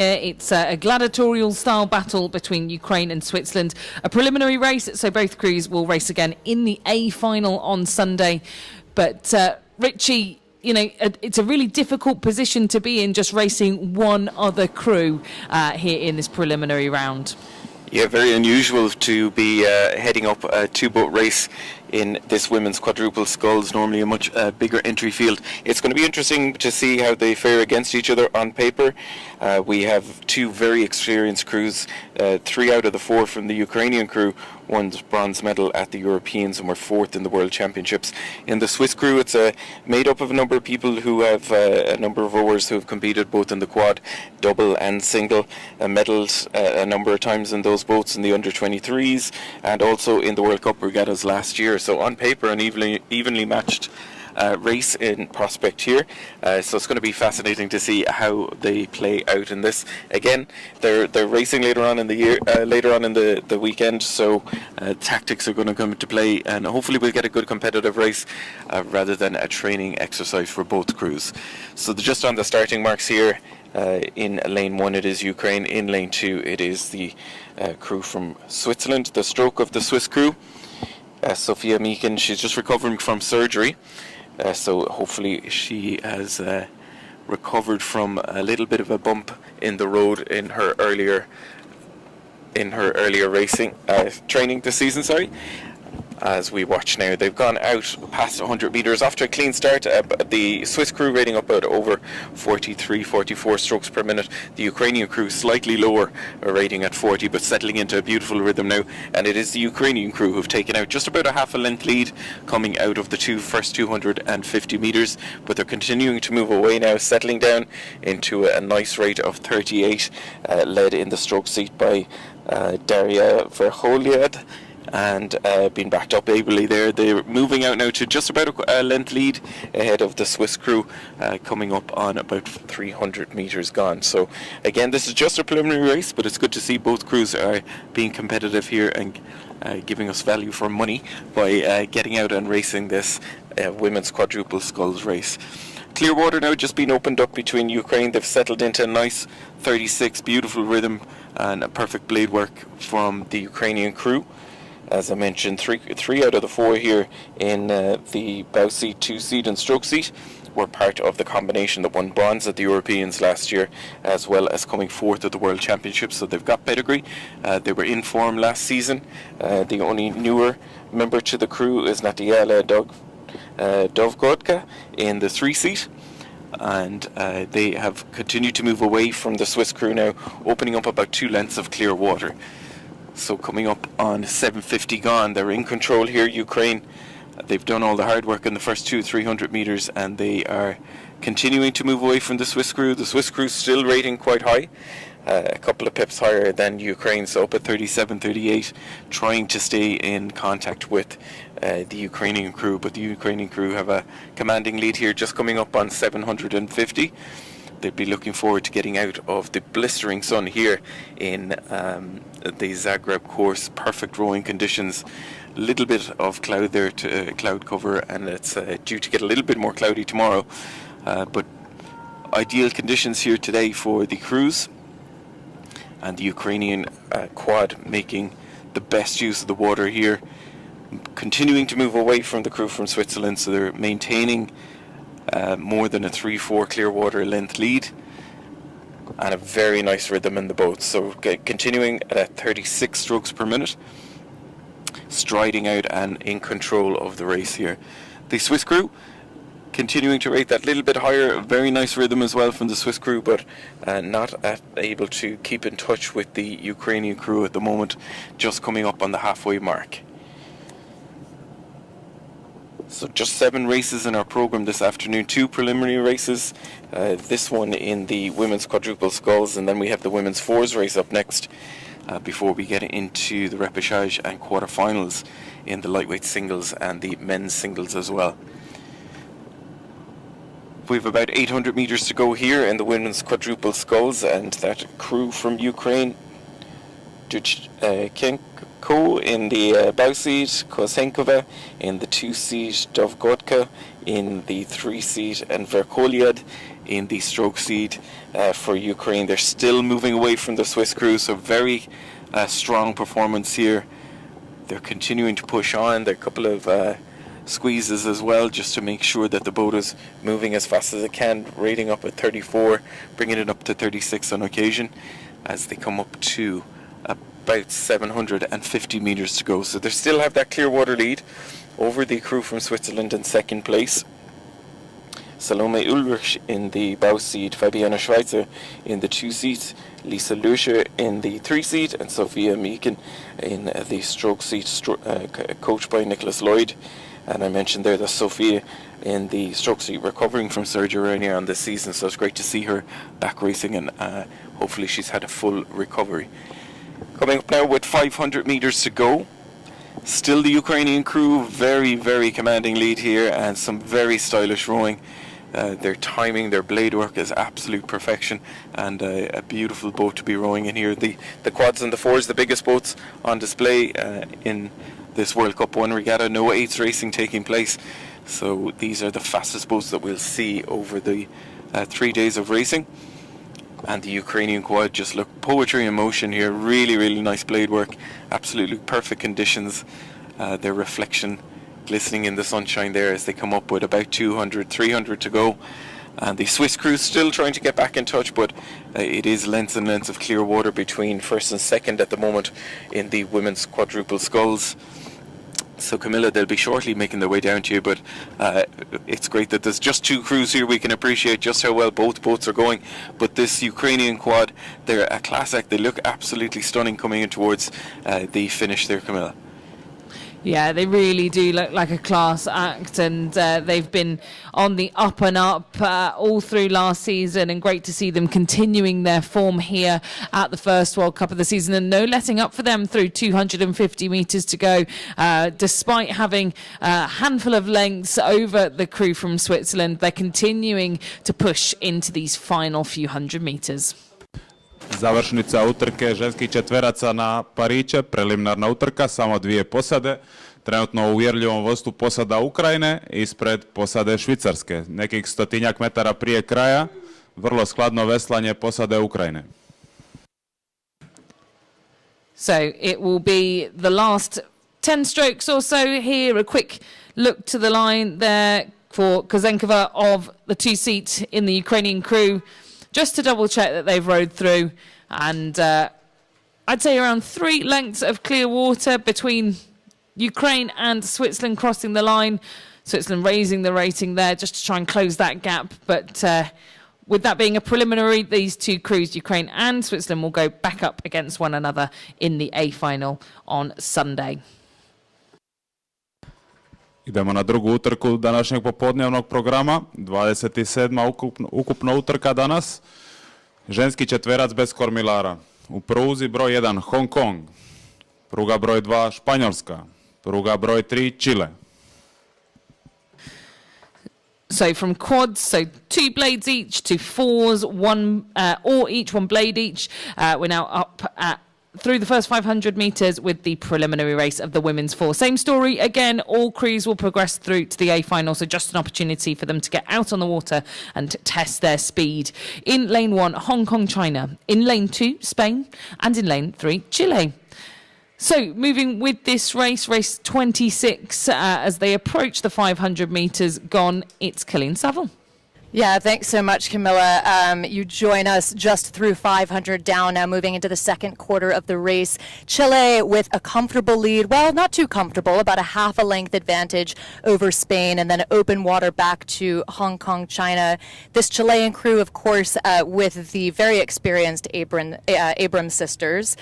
It's a gladiatorial style battle between Ukraine and Switzerland. A preliminary race, so both crews will race again in the A final on Sunday. But Richie, you know, it's a really difficult position to be in, just racing one other crew here in this preliminary round. Yeah, very unusual to be heading up a two-boat race in this women's quadruple sculls, normally a much bigger entry field. It's going to be interesting to see how they fare against each other on paper. We have two very experienced crews, 3 out of the 4 from the Ukrainian crew won bronze medal at the Europeans and were 4th in the World Championships. In the Swiss crew, it's made up of a number of people who have a number of rowers who have competed both in the quad, double and single, medalled a number of times in those boats in the under-23s and also in the World Cup regattas last year. So on paper, an evenly matched race in prospect here. So it's going to be fascinating to see how they play out in this. Again, they're racing later on in the year, later on in the weekend. So tactics are going to come into play, and hopefully we'll get a good competitive race rather than a training exercise for both crews. So just on the starting marks here. In lane 1 it is Ukraine, in lane 2 it is the crew from Switzerland. The stroke of the Swiss crew, Sophia Meekin, she's just recovering from surgery, so hopefully she has recovered from a little bit of a bump in the road in her earlier racing training this season, as we watch now. They've gone out past 100 metres after a clean start. The Swiss crew rating up at over 44 strokes per minute. The Ukrainian crew slightly lower, a rating at 40, but settling into a beautiful rhythm now. And it is the Ukrainian crew who've taken out just about a half a length lead coming out of the first 250 metres. But they're continuing to move away now, settling down into a nice rate of 38, led in the stroke seat by Daria Verholiad. And being backed up ably there. They're moving out now to just about a length lead ahead of the Swiss crew, coming up on about 300 metres gone. So again, this is just a preliminary race, but it's good to see both crews are being competitive here and giving us value for money by getting out and racing this women's quadruple sculls race. Clearwater now just being opened up between Ukraine. They've settled into a nice 36, beautiful rhythm and a perfect blade work from the Ukrainian crew. As I mentioned, three out of the 4 here in the bow seat, 2 seat and stroke seat were part of the combination that won bronze at the Europeans last year, as well as coming 4th at the World Championships. So they've got pedigree. They were in form last season. The only newer member to the crew is Natalia Dovgodka in the 3 seat. And they have continued to move away from the Swiss crew now, opening up about 2 lengths of clear water. So coming up on 750 gone, they're in control here, Ukraine. They've done all the hard work in the first 300 metres, and they are continuing to move away from the Swiss crew. The Swiss crew still rating quite high, a couple of pips higher than Ukraine, so up at 37, 38, trying to stay in contact with the Ukrainian crew. But the Ukrainian crew have a commanding lead here, just coming up on 750. They'd be looking forward to getting out of the blistering sun here in the Zagreb course. Perfect rowing conditions. A little bit of cloud there, to cloud cover, and it's due to get a little bit more cloudy tomorrow. But ideal conditions here today for the crews, and the Ukrainian quad making the best use of the water here. Continuing to move away from the crew from Switzerland, so they're maintaining more than a 3-4 clear water length lead and a very nice rhythm in the boat. So continuing at 36 strokes per minute, striding out and in control of the race here. The Swiss crew continuing to rate that little bit higher, very nice rhythm as well from the Swiss crew, but not able to keep in touch with the Ukrainian crew at the moment, just coming up on the halfway mark. So just 7 races in our programme this afternoon, 2 preliminary races, this one in the women's quadruple sculls, and then we have the women's fours race up next before we get into the repechage and quarterfinals in the lightweight singles and the men's singles as well. We have about 800 metres to go here in the women's quadruple sculls, and that crew from Ukraine, Duchchenko in the bow seat, Kosenkova in the 2 seat, Dovgodka in the 3 seat, and Verkoliad in the stroke seed for Ukraine. They're still moving away from the Swiss crew, so very strong performance here. They're continuing to push on. There are a couple of squeezes as well, just to make sure that the boat is moving as fast as it can, rating up at 34, bringing it up to 36 on occasion as they come up to about 750 metres to go. So they still have that clear water lead over the crew from Switzerland in second place. Salome Ulrich in the bow seat, Fabiana Schweitzer in the 2 seat, Lisa Lucia in the 3 seat, and Sophia Meeken in the stroke seat, coached by Nicholas Lloyd. And I mentioned there that Sophia in the stroke seat recovering from surgery earlier on this season, so it's great to see her back racing, and hopefully she's had a full recovery. Coming up now with 500 metres to go. Still the Ukrainian crew, very, very commanding lead here, and some very stylish rowing. Their timing, their blade work is absolute perfection, and a beautiful boat to be rowing in here. The quads and the fours, the biggest boats on display in this World Cup 1 regatta. No eights racing taking place, so these are the fastest boats that we'll see over the 3 days of racing. And the Ukrainian quad, just look, poetry in motion here. Really, really nice blade work, absolutely perfect conditions. Their reflection glistening in the sunshine there as they come up with about 200, 300 to go. And the Swiss crew still trying to get back in touch, but it is lengths and lengths of clear water between first and second at the moment in the women's quadruple sculls. So Camilla, they'll be shortly making their way down to you, but it's great that there's just 2 crews here. We can appreciate just how well both boats are going. But this Ukrainian quad, they're a class act. They look absolutely stunning coming in towards the finish there, Camilla. Yeah, they really do look like a class act, and they've been on the up and up all through last season, and great to see them continuing their form here at the first World Cup of the season, and no letting up for them through 250 metres to go, despite having a handful of lengths over the crew from Switzerland. They're continuing to push into these final few hundred metres. Završnica utrke ženskih četveraca na Pariće, preliminarna utrka, samo 2 posade. Trenutno u uvjerljivom vodstvu posada Ukrajine ispred posade Švicarske. Nekih 100-tinjak metara prije kraja, vrlo skladno veslanje posade Ukrajine. So it will be the last 10 strokes or so here. A quick look to the line there for Kozenkova of the 2 seat in the Ukrainian crew, just to double check that they've rowed through. And I'd say around 3 lengths of clear water between Ukraine and Switzerland crossing the line. Switzerland raising the rating there just to try and close that gap. But with that being a preliminary, these 2 crews, Ukraine and Switzerland, will go back up against one another in the A final on Sunday. Idemo na drugu utrku današnjeg popodnevnog programa, 27. ukupna utrka danas. Ženski četverac bez kormilara. U pruzi broj 1 Hong Kong, pruga broj 2 Španjolska, pruga broj 3 Chile. So from quads, so 2 blades each, to fours, 1 oar each, 1 blade each. We're now up at through the first 500 metres with the preliminary race of the women's 4. Same story again, all crews will progress through to the A final, so just an opportunity for them to get out on the water and test their speed. In lane 1, Hong Kong, China. In lane 2, Spain. And in lane 3, Chile. So moving with this race, race 26, as they approach the 500 metres gone, it's Colleen Saville. Yeah, thanks so much, Camilla. You join us just through 500 down, now moving into the second quarter of the race. Chile with a comfortable lead, well, not too comfortable, about a half a length advantage over Spain, and then open water back to Hong Kong, China. This Chilean crew, of course, with the very experienced Abrams sisters,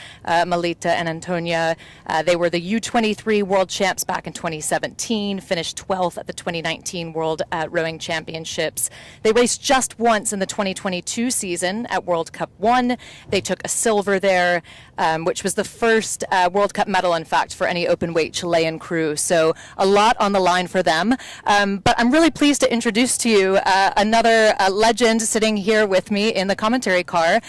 Melita and Antonia. They were the U23 world champs back in 2017, finished 12th at the 2019 World Rowing Championships. They raced just once in the 2022 season at World Cup 1. They took a silver there, which was the first World Cup medal, in fact, for any open weight Chilean crew. So a lot on the line for them. But I'm really pleased to introduce to you another legend sitting here with me in the commentary car,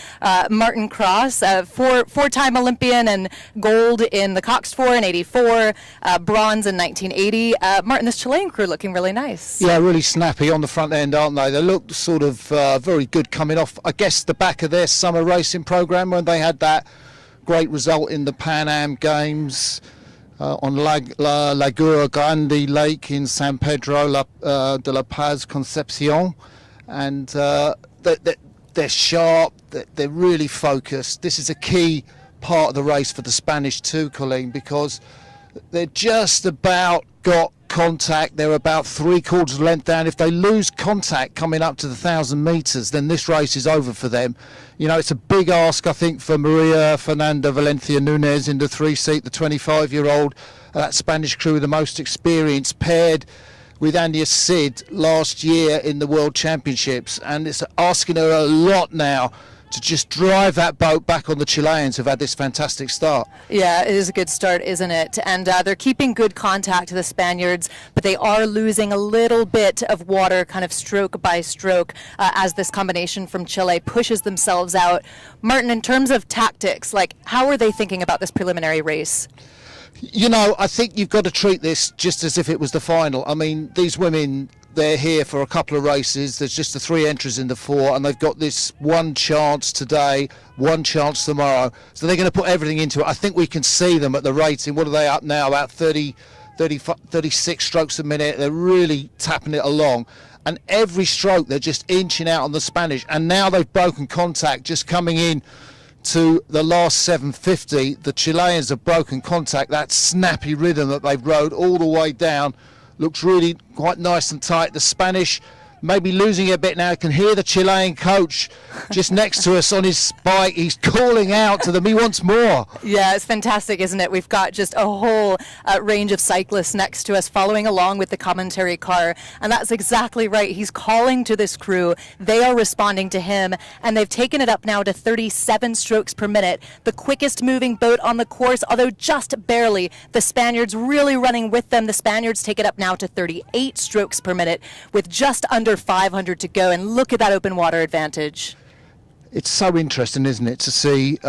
Martin Cross, four-time Olympian and gold in the Cox 4 in '84, bronze in 1980. Martin, this Chilean crew looking really nice. Yeah, really snappy on the front end, aren't they? They looked sort of very good coming off, I guess, the back of their summer racing program when they had that great result in the Pan Am Games on Laguna Grande Lake in San Pedro de la Paz, Concepcion. And they're sharp, they're really focused. This is a key part of the race for the Spanish too, Colleen, because they're just about got contact. They're about 3/4 length down. If they lose contact coming up to the 1,000 metres, then this race is over for them. You know, it's a big ask, I think, for Maria Fernanda Valencia Nunez in the 3-seat, the 25-year-old, that Spanish crew, the most experienced, paired with Anya Sid last year in the World Championships. And it's asking her a lot now to just drive that boat back on the Chileans who've had this fantastic start. Yeah, it is a good start, isn't it? And they're keeping good contact to the Spaniards, but they are losing a little bit of water kind of stroke by stroke as this combination from Chile pushes themselves out. Martin, in terms of tactics, like how are they thinking about this preliminary race? You know, I think you've got to treat this just as if it was the final. I mean, these women, they're here for a couple of races. There's just the 3 entries in the 4, and they've got this one chance today, one chance tomorrow. So they're going to put everything into it. I think we can see them at the rating. What are they up now? About 36 strokes a minute. They're really tapping it along. And every stroke, they're just inching out on the Spanish. And now they've broken contact, just coming in to the last 750. The Chileans have broken contact. That snappy rhythm that they've rode all the way down looks really quite nice and tight. The Spanish maybe losing it a bit now. You can hear the Chilean coach just next to us on his bike. He's calling out to them. He wants more. Yeah, it's fantastic, isn't it? We've got just a whole range of cyclists next to us following along with the commentary car. And that's exactly right. He's calling to this crew. They are responding to him. And they've taken it up now to 37 strokes per minute. The quickest moving boat on the course, although just barely. The Spaniards really running with them. The Spaniards take it up now to 38 strokes per minute with just under 500 to go, and look at that open water advantage. It's so interesting, isn't it, to see,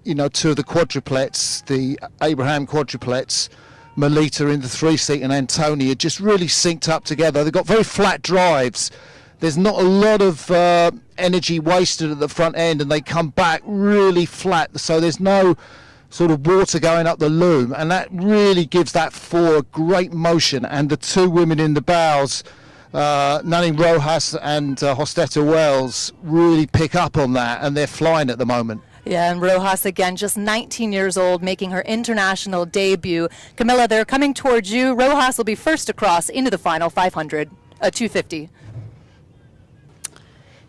you know, 2 of the quadruplets, the Abraham quadruplets, Melita in the 3-seat and Antonia, just really synced up together. They've got very flat drives. There's not a lot of energy wasted at the front end, and they come back really flat, so there's no sort of water going up the loom, and that really gives that 4 great motion. And the 2 women in the bows, Nanning Rojas and Hostetta Wells, really pick up on that, and they're flying at the moment. Yeah, and Rojas again, just 19 years old, making her international debut. Camilla, they're coming towards you. Rojas will be first across into the final 250.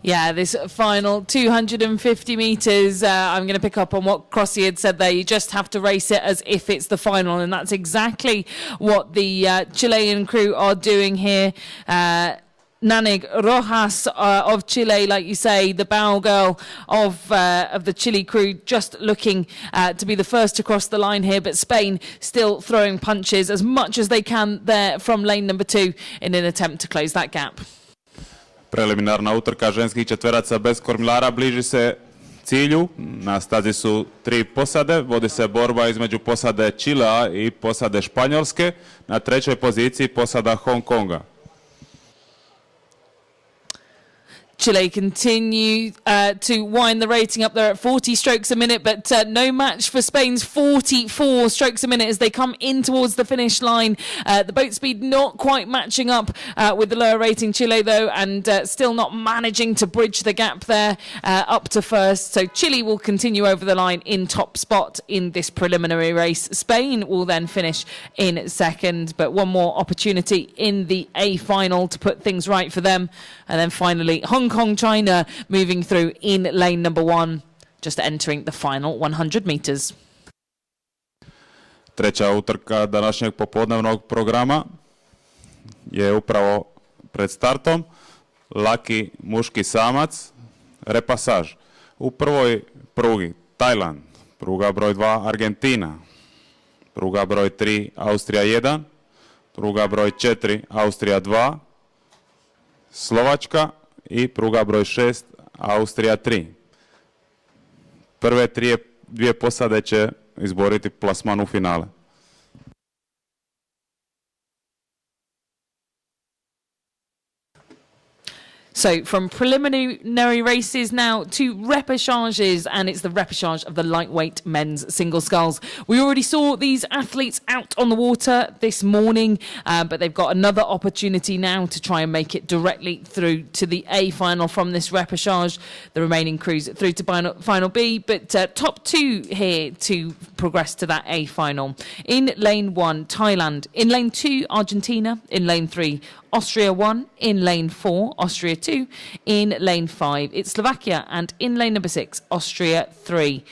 Yeah, this final 250 metres, I'm going to pick up on what Crossy had said there. You just have to race it as if it's the final, and that's exactly what the Chilean crew are doing here. Nanig Rojas of Chile, like you say, the bow girl of the Chile crew, just looking to be the first to cross the line here, but Spain still throwing punches as much as they can there from lane number 2 in an attempt to close that gap. Preliminarna utrka ženskih četveraca bez kormilara bliži se cilju. Na stazi su 3 posade. Vodi se borba između posade Čilea i posade Španjolske. Na 3. poziciji posada Hong Konga. Chile continue to wind the rating up there at 40 strokes a minute, but no match for Spain's 44 strokes a minute as they come in towards the finish line. The boat speed not quite matching up with the lower rating Chile, though, and still not managing to bridge the gap there up to first. So Chile will continue over the line in top spot in this preliminary race. Spain will then finish in second, but one more opportunity in the A final to put things right for them. And then finally, Hong Kong, China moving through in lane number 1, just entering the final 100 meters. Treća utrka današnjeg popodnevnog programa je upravo pred startom. Laki muški samac, repasaž. U prvoj prugi Tajland, pruga broj 2 Argentina, pruga broj 3 Austrija 1, pruga broj 4 Austrija 2, Slovačka i pruga broj 6 Austrija 3. Prve 2 posade će izboriti plasman u finale. So from preliminary races now to repêchages, and it's the repêchage of the lightweight men's single sculls. We already saw these athletes out on the water this morning, but they've got another opportunity now to try and make it directly through to the A final from this repêchage. The remaining crews through to final B, but top two here to progress to that A final. In lane 1, Thailand. In lane 2, Argentina. In lane 3, Austria 1. In lane 4, Austria 2. In lane 5, it's Slovakia. And in lane number 6, Austria 3.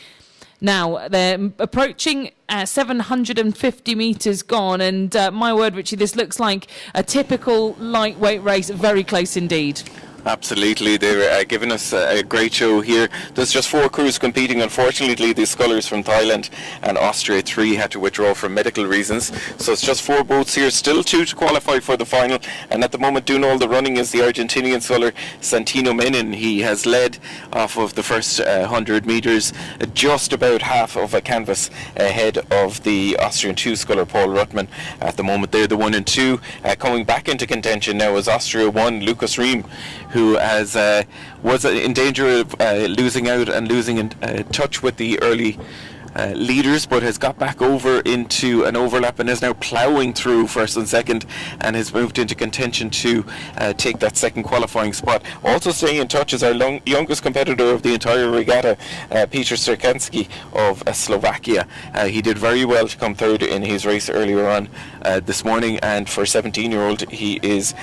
Now, they're approaching 750 metres gone, and my word, Richie, this looks like a typical lightweight race, very close indeed. Absolutely, they're giving us a great show here. There's just 4 crews competing. Unfortunately, the scullers from Thailand and Austria 3 had to withdraw for medical reasons. So it's just 4 boats here, still 2 to qualify for the final. And at the moment, doing all the running is the Argentinian sculler Santino Menin. He has led off of the first 100 metres, just about half of a canvas ahead of the Austrian 2 sculler Paul Ruttmann. At the moment, they're the 1 and 2. Coming back into contention now is Austria 1, Lucas Riem, who was in danger of losing out and losing in touch with the early leaders, but has got back over into an overlap and is now ploughing through first and second, and has moved into contention to take that second qualifying spot. Also staying in touch is our youngest competitor of the entire regatta, Peter Strzekanski of Slovakia. He did very well to come third in his race earlier on this morning, and for a 17-year-old he is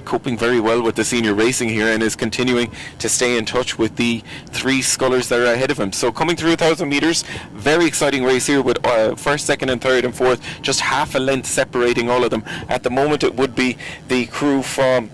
coping very well with the senior racing here and is continuing to stay in touch with the 3 scullers that are ahead of him. So coming through 1,000 metres, very exciting race here with first, second and third and fourth, just half a length separating all of them. At the moment it would be the crew from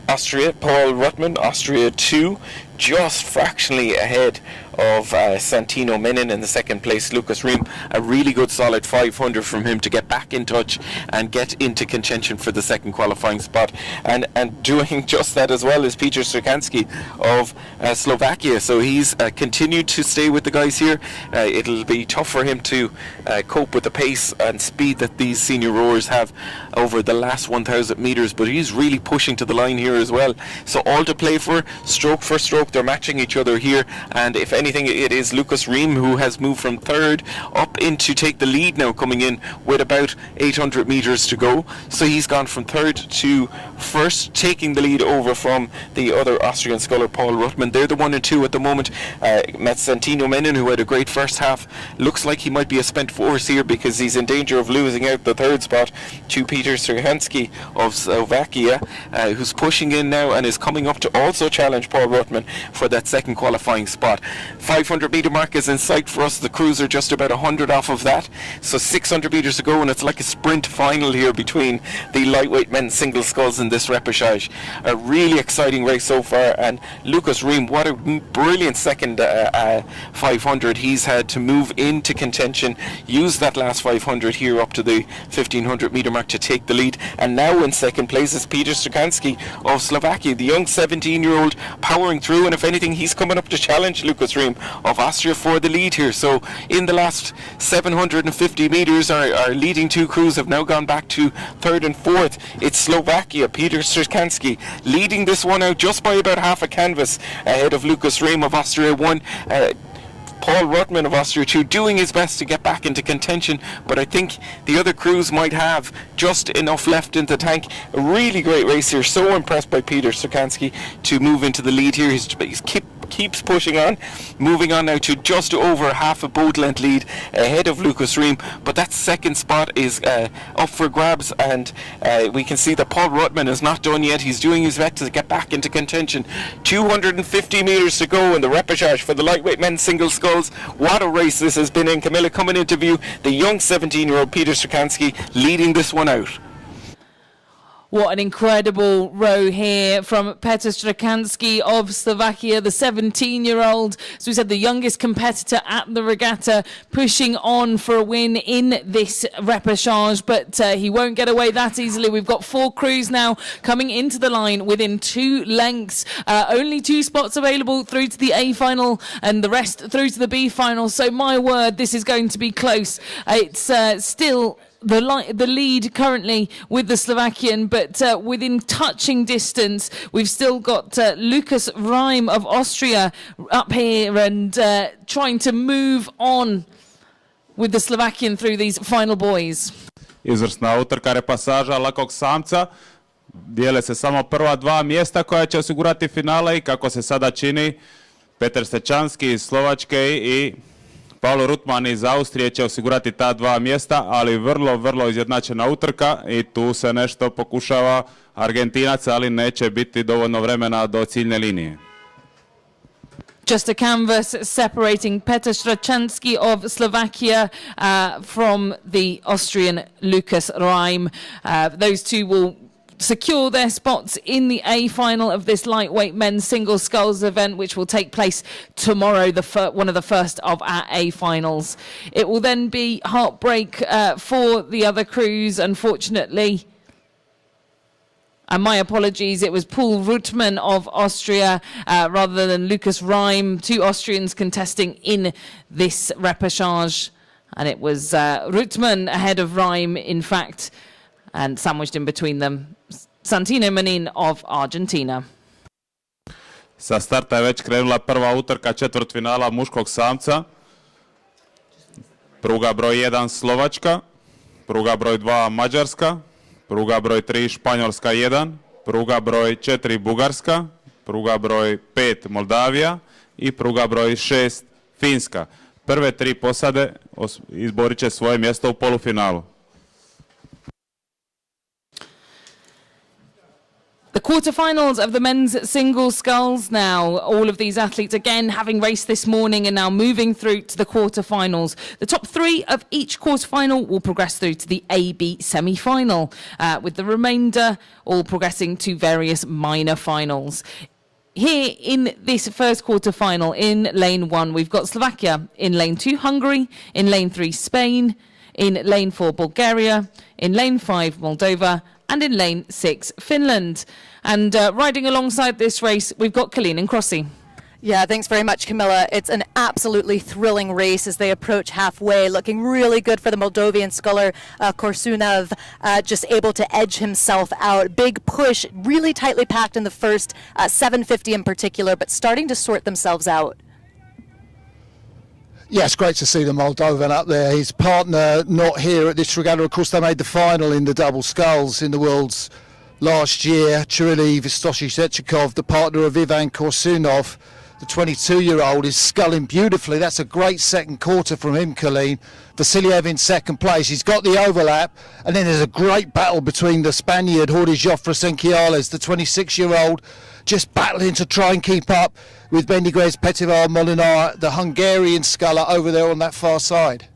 Austria, Paul Ruttmann, Austria 2, just fractionally ahead of Santino Menin in the second place. Lucas Riem, a really good solid 500 from him to get back in touch and get into contention for the second qualifying spot. And doing just that as well is Peter Strzekanski of Slovakia. So he's continued to stay with the guys here. It'll be tough for him to cope with the pace and speed that these senior rowers have over the last 1,000 metres, but he's really pushing to the line here as well. So all to play for stroke. They're matching each other here, and if anything, it is Lucas Riem who has moved from third up into take the lead now, coming in with about 800 metres to go. So he's gone from third to first, taking the lead over from the other Austrian sculler Paul Ruttmann. They're the 1 and 2 at the moment. Met Santino Menin, who had a great first half. Looks like he might be a spent force here because he's in danger of losing out the third spot to Peter Strzekanski of Slovakia, who's pushing in now and is coming up to also challenge Paul Ruttmann for that second qualifying spot. 500 metre mark is in sight for us. The crews are just about 100 off of that, so 600 metres to go, and it's like a sprint final here between the lightweight men's single sculls in this repêchage. A really exciting race so far, and Lucas Riem, what a brilliant second 500 he's had to move into contention, use that last 500 here up to the 1500 metre mark to take the lead. And now in second place is Peter Strzekanski of Slovakia, the young 17-year-old powering through, and if anything, he's coming up to challenge Lucas Riem of Austria for the lead here. So in the last 750 metres, our leading 2 crews have now gone back to third and fourth. It's Slovakia, Peter Strzekanski, leading this one out just by about half a canvas ahead of Lucas Riem of Austria 1. Paul Ruttmann of Austria 2 doing his best to get back into contention, but I think the other crews might have just enough left in the tank. A really great race here. So impressed by Peter Strzekanski to move into the lead here. He's keeps pushing on, moving on now to just over half a boat length lead ahead of Lucas Riem, but that second spot is up for grabs, and we can see that Paul Ruttmann is not done yet. He's doing his best to get back into contention. 250 metres to go in the repêchage for the lightweight men's single sculls. What a race this has been in. Camilla, coming into view, the young 17-year-old Peter Strzekanski leading this one out. What an incredible row here from Petr Strzekanski of Slovakia, the 17-year-old. So we said the youngest competitor at the regatta, pushing on for a win in this repêchage, but he won't get away that easily. We've got 4 crews now coming into the line within 2 lengths. Only 2 spots available through to the A final and the rest through to the B final. So my word, this is going to be close. It's still the lead currently with the Slovakian, but within touching distance, we've still got Lucas Reim of Austria up here and trying to move on with the Slovakian through these final boys. Izvrsna utrka repasaža lakog samca. Dijele se samo prva dva mjesta koja će osigurati finale i kako se sada čini, Petar Stečanski iz Slovačke i Paulo Rutman iz Austrije će osigurati ta dva mjesta, ali vrlo izjednačena utrka i tu se nešto pokušava Argentinac, ali neće biti dovoljno vremena do ciljne linije. Just a canvas separating Petr Stračanski of Slovakia from the Austrian Lucas Reim. Those two will secure their spots in the A final of this lightweight men's single sculls event, which will take place tomorrow, one of the first of our A finals. It will then be heartbreak for the other crews, unfortunately. And my apologies, it was Paul Rutman of Austria rather than Lucas Reim, two Austrians contesting in this repechage. And it was Rutman ahead of Reim, in fact, and sandwiched in between them, Santino Manin of Argentina. Sa starta je već krenula prva utrka četvrtfinala muškog samca. Pruga broj 1 Slovačka, pruga broj 2 Mađarska, pruga broj 3 Španjolska 1, pruga broj 4 Bugarska, pruga broj 5 Moldavija i pruga broj 6 Finska. Prve tri posade izborit će svoje mjesto u polufinalu. The quarterfinals of the men's single sculls now. All of these athletes, again, having raced this morning and now moving through to the quarterfinals. The top three of each quarterfinal will progress through to the AB semi-final, with the remainder all progressing to various minor finals. Here in this first quarterfinal in lane 1, we've got Slovakia, in lane 2 Hungary, in lane 3 Spain, in lane 4 Bulgaria, in lane 5 Moldova, and in lane 6 Finland. And riding alongside this race, we've got Colleen and Crossy. Yeah, thanks very much, Camilla. It's an absolutely thrilling race as they approach halfway, looking really good for the Moldovan sculler Korsunov, just able to edge himself out. Big push, really tightly packed in the first 750 in particular, but starting to sort themselves out. Yeah, it's great to see the Moldovan up there. His partner not here at this regatta. Of course, they made the final in the double sculls in the Worlds last year. Chirili Vistoshi-Sechikov, the partner of Ivan Korsunov, the 22-year-old, is sculling beautifully. That's a great second quarter from him, Colleen. Vasiliev in second place. He's got the overlap. And then there's a great battle between the Spaniard, Jordi Jofre Senkiales, the 26-year-old, just battling to try and keep up with Bendigres Petivar Molinar, the Hungarian sculler over there on that far side.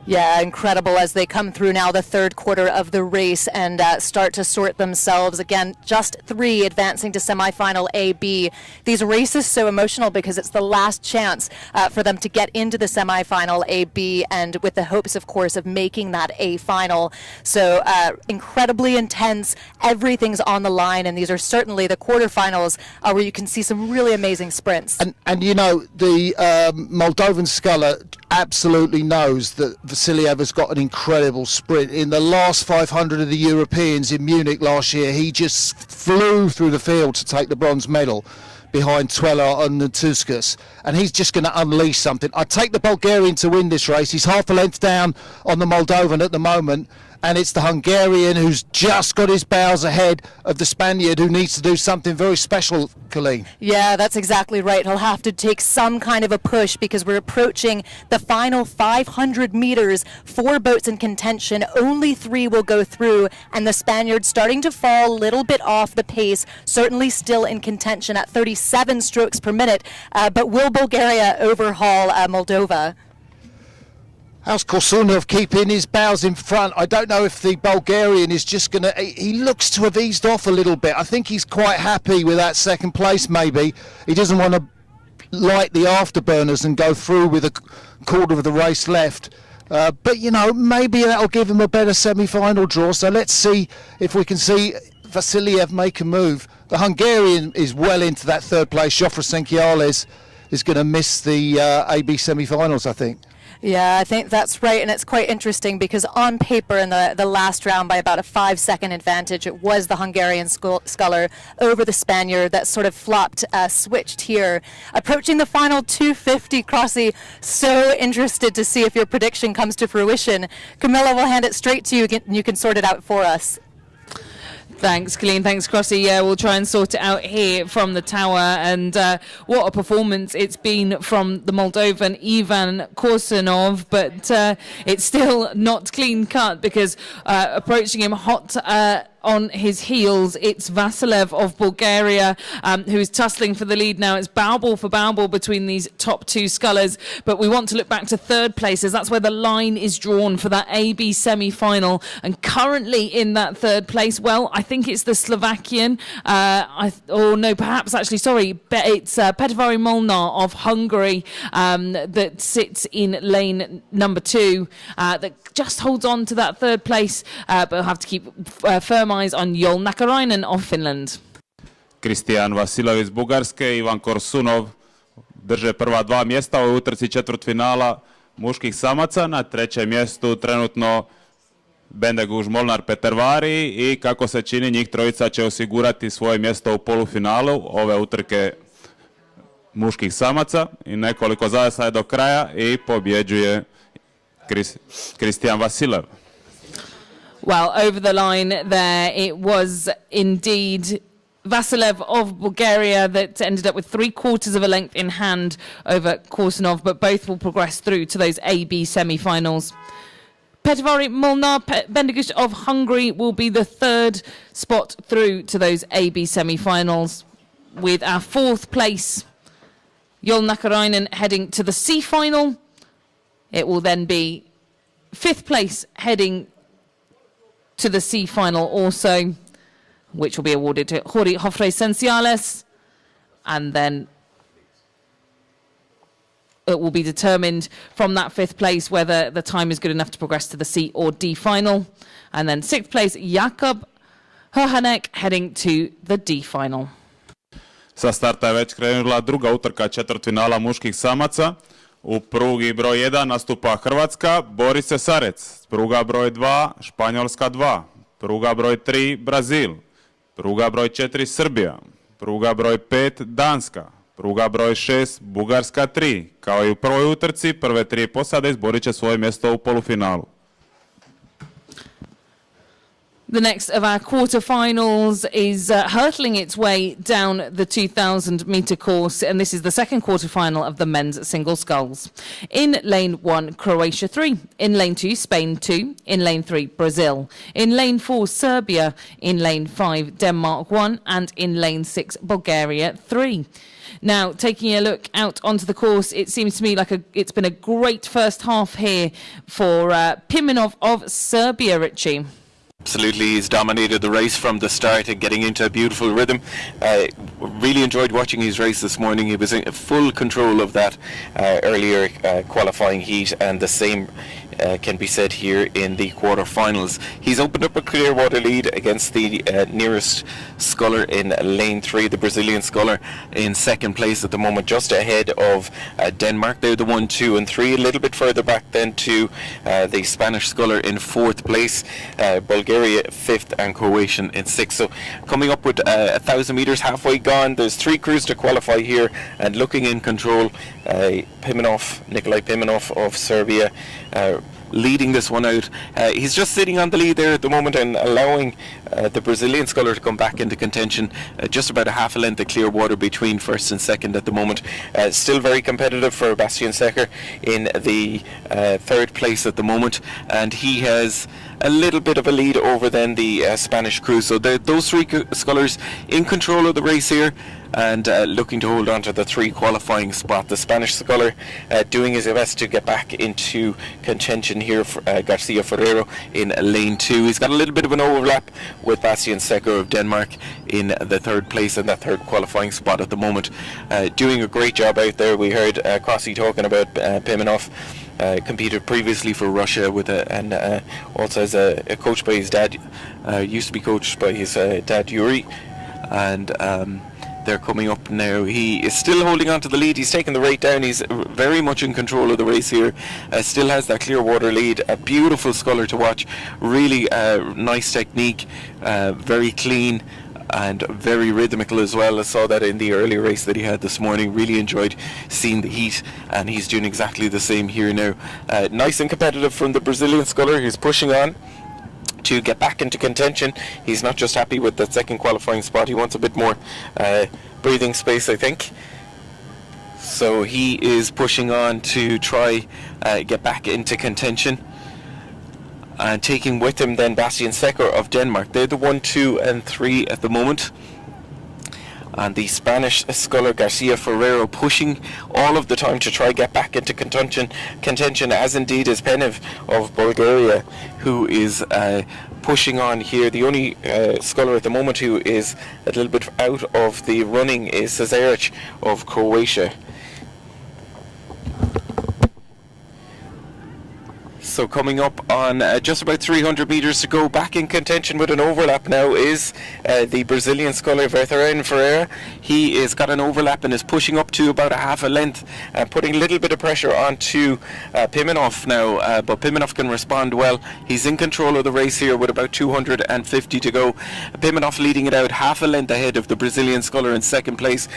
Yeah, incredible as they come through now the third quarter of the race and start to sort themselves. Again, just three advancing to semifinal A-B. These races so emotional because it's the last chance for them to get into the semifinal A-B, and with the hopes, of course, of making that A final. So incredibly intense. Everything's on the line, and these are certainly the quarterfinals where you can see some really amazing sprints. And you know, the Moldovan sculler absolutely knows that Vasiliev has got an incredible sprint. In the last 500 of the Europeans in Munich last year, he just flew through the field to take the bronze medal behind Twela and Natuskas, and he's just going to unleash something. I take the Bulgarian to win this race. He's half a length down on the Moldovan at the moment, and it's the Hungarian who's just got his bows ahead of the Spaniard, who needs to do something very special, Colleen. Yeah, that's exactly right. He'll have to take some kind of a push because we're approaching the final 500 meters. 4 boats in contention, only 3 will go through, and the Spaniard starting to fall a little bit off the pace, certainly still in contention at 37 strokes per minute. But will Bulgaria overhaul Moldova? How's Korsunov keeping his bows in front? I don't know if the Bulgarian is just going to... He looks to have eased off a little bit. I think he's quite happy with that second place, maybe. He doesn't want to light the afterburners and go through with a quarter of the race left. But, you know, maybe that'll give him a better semi-final draw. So let's see if we can see Vasiliev make a move. The Hungarian is well into that third place. Jofre Senkiales is going to miss the AB semi-finals, I think. Yeah, I think that's right, and it's quite interesting because on paper in the last round by about a 5-second advantage, it was the Hungarian sculler over the Spaniard that sort of flopped, switched here. Approaching the final 250, Crossy, so interested to see if your prediction comes to fruition. Camilla, we'll hand it straight to you, and you can sort it out for us. Thanks, Colleen. Thanks, Crossy. Yeah, we'll try and sort it out here from the tower. And what a performance it's been from the Moldovan Ivan Korsunov. But it's still not clean cut because approaching him hot on his heels, it's Vasilev of Bulgaria who is tussling for the lead now. It's bow ball for bow ball between these top two scullers, but we want to look back to third places. That's where the line is drawn for that AB semi-final, and currently in that third place, well, I think it's the Slovakian, it's Petvari Molnar of Hungary that sits in lane number 2 that just holds on to that third place, but we'll have to keep firm eyes on Jol Nakarainen of Finland. Kristijan Vasilov iz Bugarske, Ivan Korsunov drže prva 2 mjesta u ovoj utrci četvrtfinala muških samaca. Na trećem mjestu trenutno Bendeguž Molnar Petervari i kako se čini njih trojica će osigurati svoje mjesto u polufinalu ove utrke muških samaca i nekoliko zajasa je do kraja i pobjeđuje Kristijan Vasilov. Well, over the line there, it was indeed Vasilev of Bulgaria that ended up with 3/4 of a length in hand over Korsunov, but both will progress through to those AB semi-finals. Petvari Molnar Bendegush of Hungary will be the third spot through to those AB semi-finals, with our fourth place, Jol Nakarainen, heading to the C final. It will then be fifth place heading to the C final also, which will be awarded to Jori Hofre Senciales, and then it will be determined from that fifth place whether the time is good enough to progress to the C or D final. And then sixth place, Jakub Hohanek, heading to the D final. Sa starta je već krenula druga utrka četvrtfinala muških samaca. U prugi broj 1 nastupa Hrvatska, Boris Sarec. Pruga broj 2, Španjolska 2. Pruga broj 3, Brazil. Pruga broj 4, Srbija. Pruga broj 5, Danska. Pruga broj 6, Bugarska 3. Kao i u prvoj utrci, prve 3 posade izborit će svoje mjesto u polufinalu. The next of our quarterfinals is hurtling its way down the 2,000-metre course, and this is the second quarterfinal of the men's single sculls. In lane 1, Croatia 3. In lane 2, Spain 2. In lane 3, Brazil. In lane 4, Serbia. In lane 5, Denmark 1. And in lane 6, Bulgaria 3. Now, taking a look out onto the course, it seems to me like it's been a great first half here for Pimenov of Serbia, Richie. Absolutely, he's dominated the race from the start and getting into a beautiful rhythm. Really enjoyed watching his race this morning. He was in full control of that earlier qualifying heat, and the same can be said here in the quarterfinals. He's opened up a clear water lead against the nearest sculler in lane 3, the Brazilian sculler, in second place at the moment, just ahead of Denmark. They're the 1, 2 and 3, a little bit further back then to the Spanish sculler in 4th place, Bulgaria 5th and Croatian in 6th. So coming up with 1,000 metres halfway gone, there's 3 crews to qualify here, and looking in control, Nikolai Pimenov of Serbia, leading this one out. He's just sitting on the lead there at the moment and allowing the Brazilian sculler to come back into contention. Just about a half a length of clear water between first and second at the moment. Still very competitive for Bastian Secher in the third place at the moment, and he has a little bit of a lead over then the Spanish crew. So those 3 scullers in control of the race here, and looking to hold on to the 3 qualifying spot. The Spanish sculler doing his best to get back into contention here for Garcia Ferrero in lane 2. He's got a little bit of an overlap with Bastian Secher of Denmark in the 3rd place and that 3rd qualifying spot at the moment. Doing a great job out there. We heard Crossy talking about Pimenov. Competed previously for Russia with and also as a coach by his dad. Used to be coached by his dad Yuri, and They're coming up now. He is still holding on to the lead. He's taken the rate down. He's very much in control of the race here. Still has that clear water lead. A beautiful sculler to watch. Really nice technique. Very clean and very rhythmical as well. I saw that in the earlier race that he had this morning. Really enjoyed seeing the heat, and he's doing exactly the same here now. Nice and competitive from the Brazilian sculler. He's pushing on to get back into contention. He's not just happy with that second qualifying spot. He wants a bit more breathing space, I think. So he is pushing on to try get back into contention. And taking with him then Bastian Secker of Denmark. They're the 1, 2 and 3 at the moment. And the Spanish sculler Garcia Ferrero pushing all of the time to try get back into contention, as indeed is Penev of Bulgaria, who is pushing on here. The only sculler at the moment who is a little bit out of the running is Cesaric of Croatia. So coming up on just about 300 metres to go, back in contention with an overlap now is the Brazilian sculler Verteren Ferreira. He has got an overlap and is pushing up to about a half a length, putting a little bit of pressure onto Pimenov now, but Pimenov can respond well. He's in control of the race here with about 250 to go. Pimenov leading it out half a length ahead of the Brazilian sculler in second place.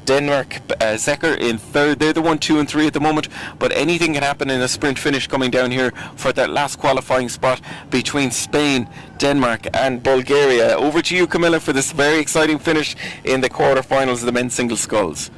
Denmark Secker in third. They're the 1, 2 and 3 at the moment, but anything can happen in a sprint finish coming down here for that last qualifying spot between Spain, Denmark and Bulgaria. Over to you, Camilla, for this very exciting finish in the quarterfinals of the men's single sculls.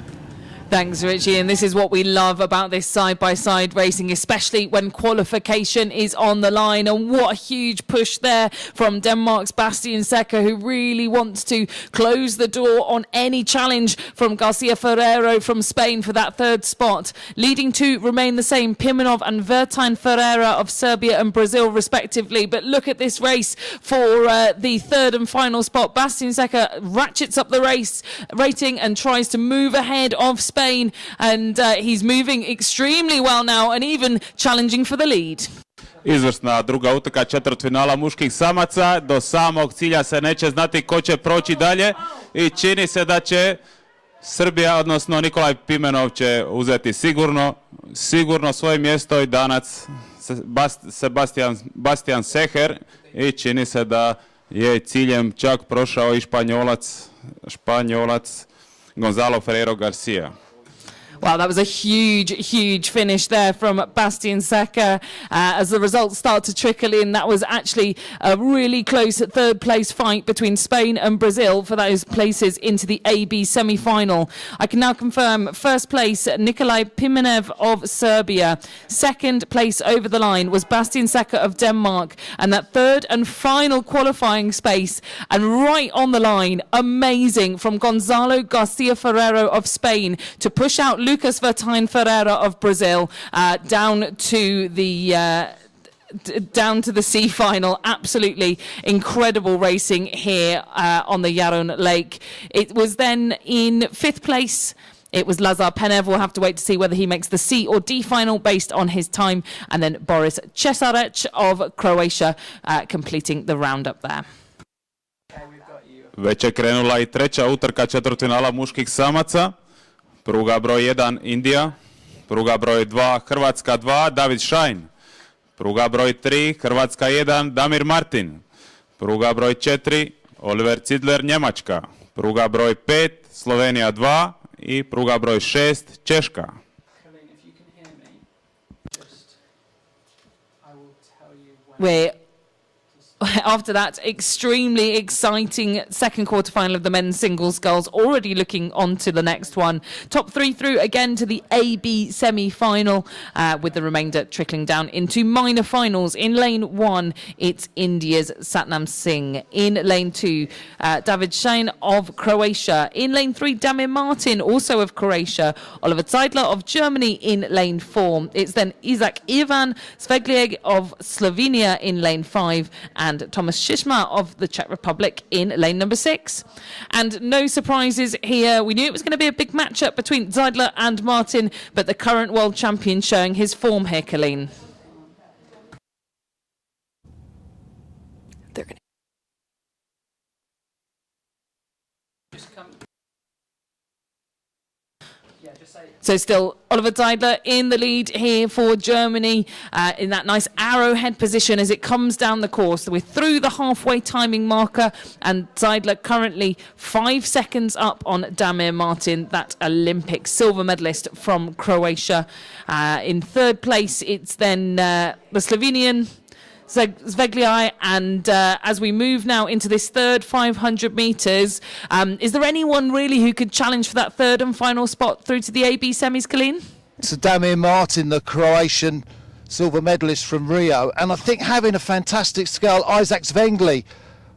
Thanks, Richie. And this is what we love about this side-by-side racing, especially when qualification is on the line. And what a huge push there from Denmark's Bastian Secker, who really wants to close the door on any challenge from Garcia Ferrero from Spain for that third spot. Leading two remain the same, Pimenov and Vertine Ferreira of Serbia and Brazil, respectively. But look at this race for the third and final spot. Bastian Secker ratchets up the race rating and tries to move ahead of Spain. And he's moving extremely well now and even challenging for the lead. Izvrsna druga utrka četvrtfinala muških samaca. Do samog cilja se neće znati ko će proći dalje i čini se da će Srbija, odnosno Nikolaj Pimenov će uzeti sigurno svoje mjesto i danac Bastian Seher i čini se da je ciljem čak prošao i Španjolac Gonzalo Ferreiro Garcia. Wow, that was a huge finish there from Bastian Secker. As the results start to trickle in, that was actually a really close third place fight between Spain and Brazil for those places into the AB semi-final. I can now confirm first place, Nikolaj Pimenev of Serbia. Second place over the line was Bastian Secker of Denmark. And that third and final qualifying space, and right on the line, amazing, from Gonzalo Garcia Ferrero of Spain to push out Lucas Vertine Ferreira of Brazil down to the C final. Absolutely incredible racing here on the Yaron Lake. It was then in fifth place. It was Lazar Penev. We'll have to wait to see whether he makes the C or D final based on his time. And then Boris Cesarec of Croatia completing the roundup there. Već je krenula i treća utrka četvrtfinala muških samaca. Pruga broj 1 Indija, pruga broj 2 Hrvatska 2 David Šajn, pruga broj 3 Hrvatska 1 Damir Martin, pruga broj 4 Oliver Cidler Njemačka, pruga broj 5 Slovenija 2 i pruga broj 6 Češka. After that extremely exciting second quarterfinal of the men's single sculls, already looking on to the next one. Top three through again to the AB semi-final, with the remainder trickling down into minor finals. In lane 1, it's India's Satnam Singh. In lane 2, David Shane of Croatia. In lane 3, Damir Martin, also of Croatia. Oliver Zeidler of Germany in lane 4. It's then Isaac Ivan Sveglieg of Slovenia in lane 5, and Thomas Shishma of the Czech Republic in lane number 6. And no surprises here. We knew it was going to be a big matchup between Zeidler and Martin, but the current world champion showing his form here, Colleen. They're going So still Oliver Zeidler in the lead here for Germany in that nice arrowhead position as it comes down the course. We're through the halfway timing marker and Zeidler currently 5 seconds up on Damir Martin, that Olympic silver medalist from Croatia. In third place, it's then the Slovenian Zveglai, and as we move now into this third 500 metres, is there anyone really who could challenge for that third and final spot through to the AB semis, Colleen? It's Damir Martin, the Croatian silver medalist from Rio, and I think having a fantastic scull, Isaac Zvengli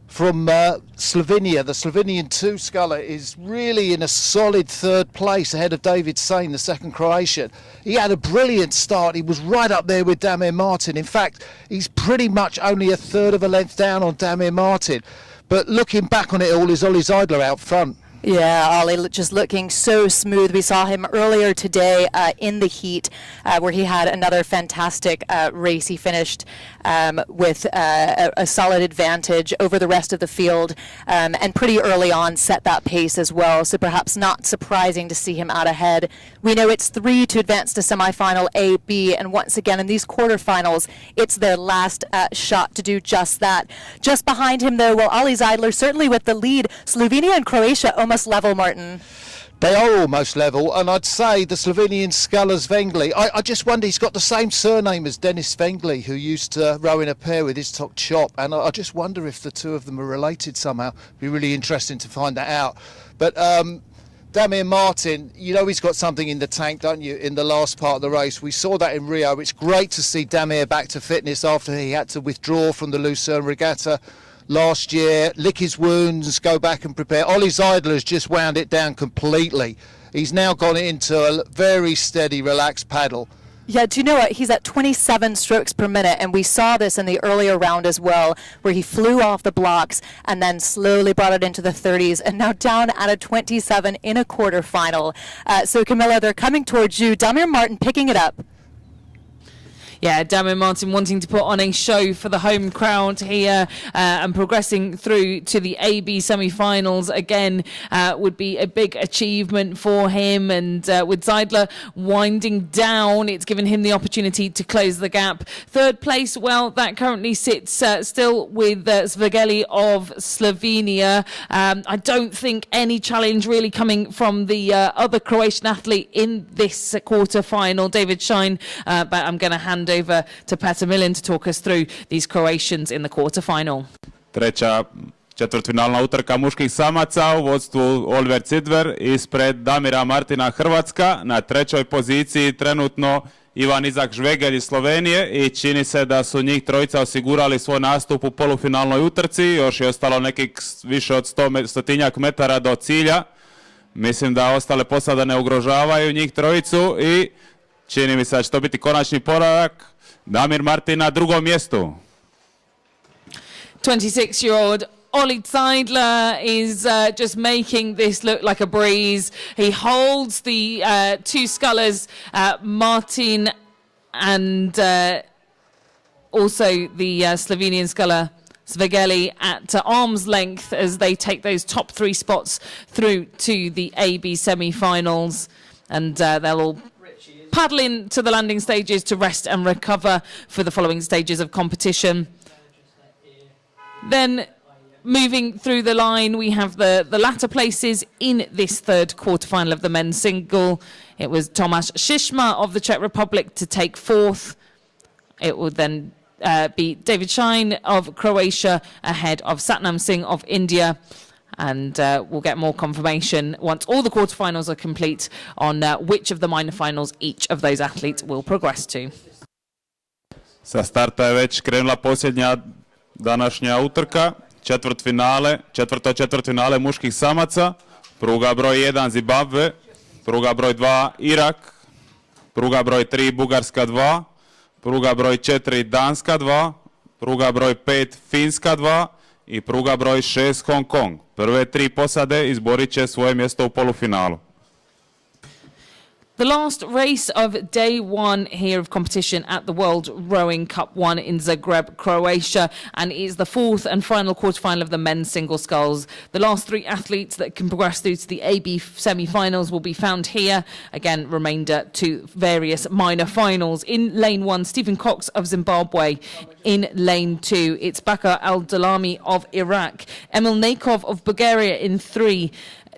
from Slovenia, the Slovenian 2 sculler, is really in a solid third place ahead of David Sain, the second Croatian. He had a brilliant start. He was right up there with Damir Martin. In fact, he's pretty much only a third of a length down on Damir Martin. But looking back on it all is Ollie Zeidler out front. Yeah, Ollie just looking so smooth. We saw him earlier today in the heat where he had another fantastic race. He finished with a solid advantage over the rest of the field and pretty early on set that pace as well. So perhaps not surprising to see him out ahead. We know it's 3 to advance to semifinal A, B, and once again in these quarterfinals, it's their last shot to do just that. Just behind him, though, well, Ollie Zeidler certainly with the lead. Slovenia and Croatia almost level, Martin. They are almost level, and I'd say the Slovenian sculler Zvengli, I just wonder, he's got the same surname as Denis Zvengli, who used to row in a pair with Istok Chop, and I just wonder if the two of them are related somehow. It'd be really interesting to find that out. But Damir Martin, you know he's got something in the tank, don't you, in the last part of the race. We saw that in Rio. It's great to see Damir back to fitness after he had to withdraw from the Lucerne Regatta last year, lick his wounds, go back and prepare. Ollie Zeidler has just wound it down completely. He's now gone into a very steady, relaxed paddle. Yeah, do you know what? He's at 27 strokes per minute, and we saw this in the earlier round as well, where he flew off the blocks and then slowly brought it into the 30s, and now down at a 27 in a quarterfinal. So, Camilla, they're coming towards you. Damir Martin picking it up. Yeah, Damir Martin wanting to put on a show for the home crowd here and progressing through to the AB semi-finals again would be a big achievement for him. And with Zeidler winding down, it's given him the opportunity to close the gap. Third place, well, that currently sits still with Zvegeli of Slovenia. I don't think any challenge really coming from the other Croatian athlete in this quarter-final, David Schein, but I'm going to hand over to Petar Milin to talk us through these Croatians in the quarterfinal. Treća četvrtfinalna utrka muških samaca u vodstvu Oliver Cidver ispred Damira Martina Hrvatska. Na trećoj poziciji trenutno Ivan Izak Žvegelj iz Slovenije i čini se da su njih trojica osigurali svoj nastup u polufinalnoj utrci. Još je ostalo nekih više od 100 metara do cilja. Mislim da ostale posade ne ugrožavaju njih trojicu i čini mi se da će to biti konačni poradak. Damir Martin na drugom mjestu. 26-year-old Ollie Zeidler is just making this look like a breeze. He holds the 2 scullers, Martin and also the Slovenian sculler Zvegeli at arm's length as they take those top 3 spots through to the AB semi-finals. And they'll all paddle in to the landing stages to rest and recover for the following stages of competition. Then moving through the line, we have the latter places in this third quarterfinal of the men's single. It was Tomáš Šišma of the Czech Republic to take 4th. It would then be David Schein of Croatia ahead of Satnam Singh of India. And we'll get more confirmation once all the quarterfinals are complete on which of the minor finals each of those athletes will progress to. Sa starta je već krenula posljednja današnja utrka, četvrtfinale muških samaca, pruga broj 1 Zimbabwe, pruga broj 2 Irak, pruga broj 3 Bugarska 2, pruga broj 4 Danska 2, pruga broj 5 Finska 2 i pruga broj 6 Hong Kong. Prve 3 posade izborit će svoje mjesto u polufinalu. The last race of day one here of competition at the World Rowing Cup 1 in Zagreb, Croatia, and is the fourth and final quarterfinal of the men's single sculls. The last three athletes that can progress through to the AB semi-finals will be found here. Again, remainder to various minor finals. In lane 1, Stephen Cox of Zimbabwe. In lane 2, it's Bakar Al-Dalami of Iraq. Emil Nakov of Bulgaria in 3.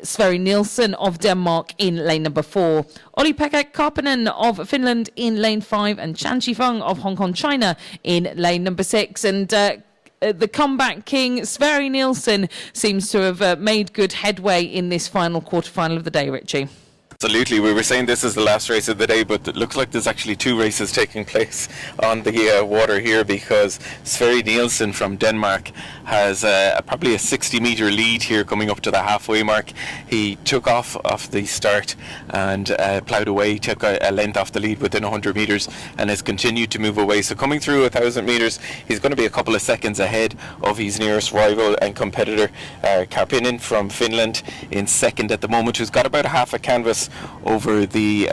Sverre Nielsen of Denmark in lane number 4. Olli-Pekka Karppinen of Finland in lane 5 and Chan Chi-Feng of Hong Kong, China in lane number 6. And the comeback king, Sverre Nielsen, seems to have made good headway in this final quarterfinal of the day, Richie. Absolutely. We were saying this is the last race of the day, but it looks like there's actually two races taking place on the water here, because Sverre Nielsen from Denmark has probably a 60-metre lead here coming up to the halfway mark. He took off the start and ploughed away, took a length off the lead within 100 metres and has continued to move away. So coming through 1,000 metres, he's going to be a couple of seconds ahead of his nearest rival and competitor, Karppinen from Finland, in second at the moment, who's got about a half a canvas over the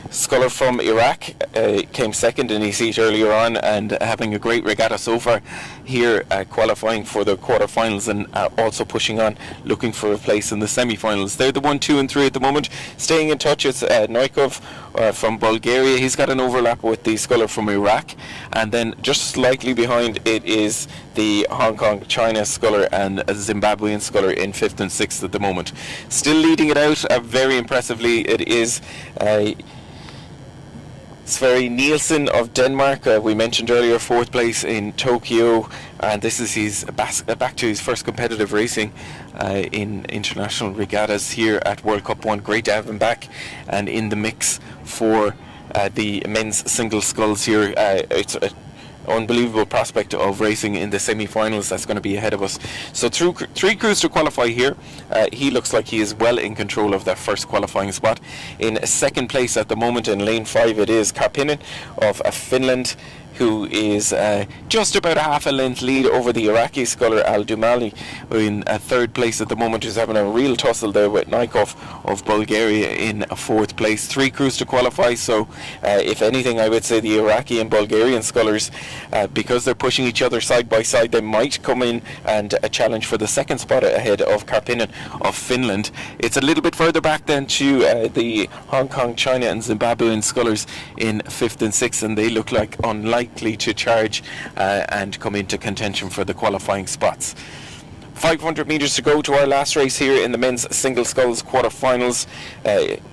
sculler from Iraq. Came second in his heat earlier on and having a great regatta so far here, qualifying for the quarterfinals and also pushing on, looking for a place in the semi-finals. They're the 1, 2 and 3 at the moment. Staying in touch is Noikov from Bulgaria. He's got an overlap with the sculler from Iraq, and then just slightly behind it is the Hong Kong, China sculler and a Zimbabwean sculler in 5th and 6th at the moment. Still leading it out very impressively, it is Sverre Nielsen of Denmark. We mentioned earlier, 4th place in Tokyo, and this is his back to his first competitive racing in international regattas here at World Cup 1. Great to have him back and in the mix for the men's single sculls here. It's a unbelievable prospect of racing in the semi-finals that's going to be ahead of us. So through 3 crews to qualify here. He looks like he is well in control of that first qualifying spot. In 2nd place at the moment in lane 5, it is Karppinen of Finland, who is just about a half a length lead over the Iraqi sculler Al-Dumali, in 3rd place at the moment, who's having a real tussle there with Naikov of Bulgaria in 4th place. 3 crews to qualify, so if anything, I would say the Iraqi and Bulgarian scullers, because they're pushing each other side by side, they might come in and challenge for the 2nd spot ahead of Karppinen of Finland. It's a little bit further back then to the Hong Kong, China and Zimbabwean scullers in 5th and 6th, and they look like unlikely to charge and come into contention for the qualifying spots. 500 metres to go to our last race here in the men's single sculls quarterfinals.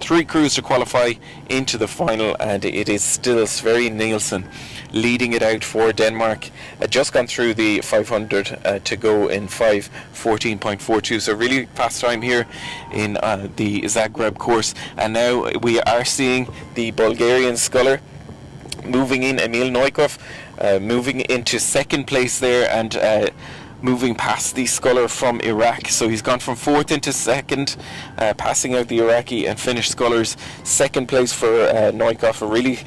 3 crews to qualify into the final, and it is still Sverre Nielsen leading it out for Denmark. Just gone through the 500 to go in 5:14.42, so really fast time here in the Zagreb course. And now we are seeing the Bulgarian sculler moving in, Emil Noikov, moving into 2nd place there and moving past the sculler from Iraq. So he's gone from 4th into 2nd, passing out the Iraqi and Finnish scullers. 2nd place for Noikov, a really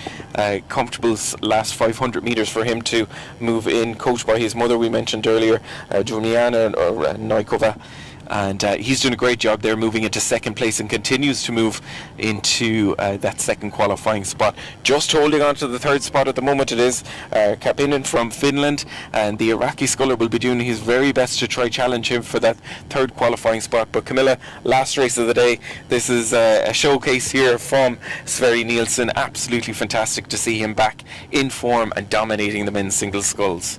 comfortable last 500 metres for him to move in, coached by his mother we mentioned earlier, Juliana Noikova. And he's doing a great job there, moving into 2nd place, and continues to move into that 2nd qualifying spot. Just holding on to the 3rd spot at the moment, it is Karppinen from Finland, and the Iraqi sculler will be doing his very best to try challenge him for that 3rd qualifying spot. But Camilla, last race of the day, this is a showcase here from Sverre Nielsen. Absolutely fantastic to see him back in form and dominating the men's single sculls.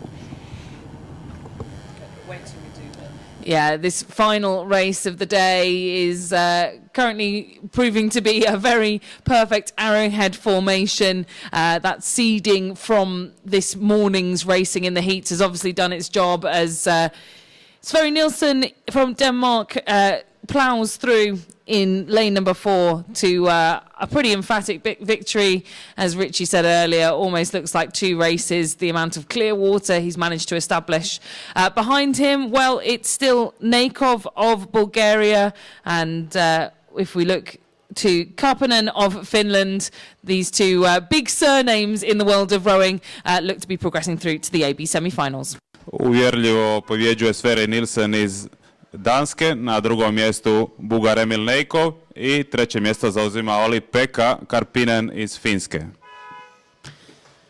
Yeah, this final race of the day is currently proving to be a very perfect arrowhead formation. That seeding from this morning's racing in the heats has obviously done its job, as Sverre Nielsen from Denmark ploughs through in lane number 4 to a pretty emphatic victory. As Richie said earlier, almost looks like 2 races, the amount of clear water he's managed to establish. Behind him, well, it's still Nakov of Bulgaria, and if we look to Karppinen of Finland, these 2 big surnames in the world of rowing look to be progressing through to the AB semi-finals. Uvjerljivo pobjeđuje Sverre Nielsen iz Danske, na drugom mjestu Bugar Emil Nejkov i treće mjesto zauzima Oli-Pekka Karppinen iz Finske.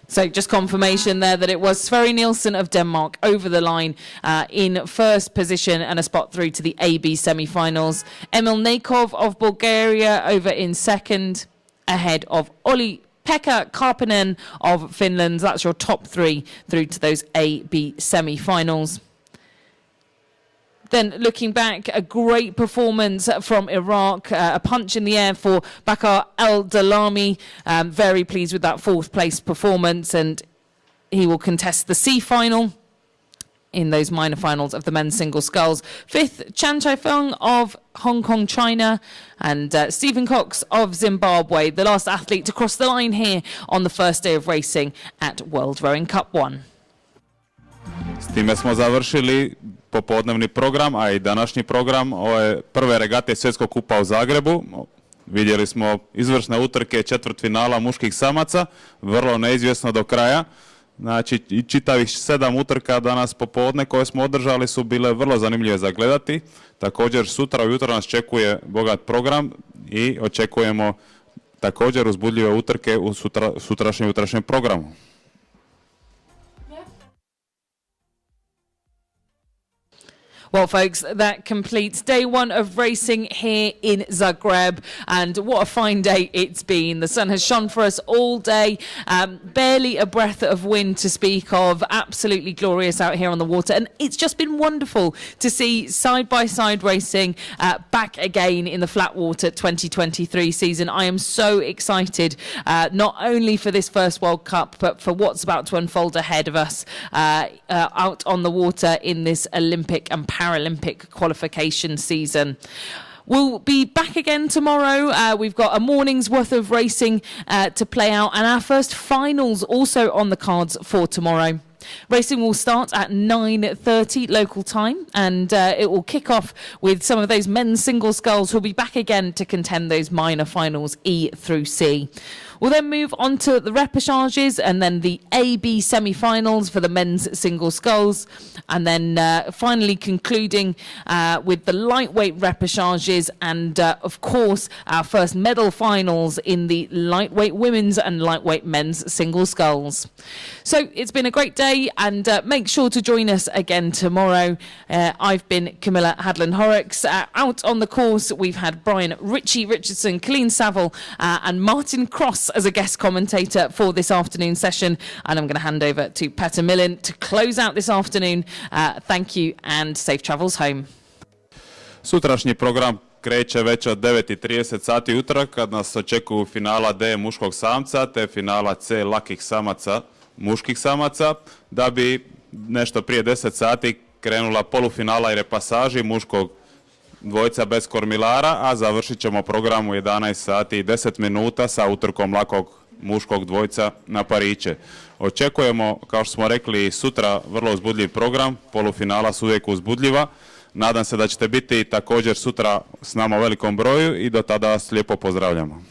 So just confirmation there that it was Sverre Nielsen of Denmark over the line in first position and a spot through to the AB semi-finals. Emil Nakov of Bulgaria over in second, ahead of Oli-Pekka Karppinen of Finland. That's your top three through to those AB semi-finals. Then looking back, a great performance from Iraq, a punch in the air for Bakar El-Dalami. Very pleased with that fourth place performance, and he will contest the C final in those minor finals of the men's single sculls. Fifth, Chan Chai-fung of Hong Kong, China, and Stephen Cox of Zimbabwe, the last athlete to cross the line here on the first day of racing at World Rowing Cup 1. S time smo završili popodnevni program, a i današnji program ove prve regate svjetskog kupa u Zagrebu. Vidjeli smo izvrsne utrke četvrtfinala muških samaca, vrlo neizvjesno do kraja. Znači, i čitavih 7 utrka danas popodne koje smo održali su bile vrlo zanimljive za gledati. Također sutra ujutro nas čekuje bogat program i očekujemo također uzbudljive utrke u sutrašnjem jutrašnjem programu. Well, folks, that completes day one of racing here in Zagreb, and what a fine day it's been. The sun has shone for us all day, barely a breath of wind to speak of, absolutely glorious out here on the water, and it's just been wonderful to see side-by-side racing back again in the Flatwater 2023 season. I am so excited, not only for this first World Cup, but for what's about to unfold ahead of us out on the water in this Olympic and Paralympic qualification season. We'll be back again tomorrow. We've got a morning's worth of racing to play out, and our first finals also on the cards for tomorrow. Racing will start at 9:30 local time, and it will kick off with some of those men's single sculls who'll be back again to contend those minor finals E through C. We'll then move on to the repêchages and then the AB semi-finals for the men's single sculls, and then finally concluding with the lightweight repêchages and, of course, our first medal finals in the lightweight women's and lightweight men's single sculls. So it's been a great day, and make sure to join us again tomorrow. I've been Camilla Hadland-Horrocks. Out on the course, we've had Brian Richardson, Colleen Saville, and Martin Cross as a guest commentator for this afternoon session, and I'm going to hand over to Petter Millen to close out this afternoon. Thank you and safe travels home. Sutrašnji program kreće već od 9:30 sati utorak kad nas očekuju finala D muškog samca te finala C lakih samaca muških samaca, da bi nešto prije 10 sati krenula polufinala i repasaži muškog dvojca bez kormilara, a završit ćemo program u 11 sati i 10 minuta sa utrkom lakog muškog dvojca na pariće. Očekujemo, kao što smo rekli, sutra vrlo uzbudljiv program, polufinala su uvijek uzbudljiva. Nadam se da ćete biti također sutra s nama u velikom broju i do tada vas lijepo pozdravljamo.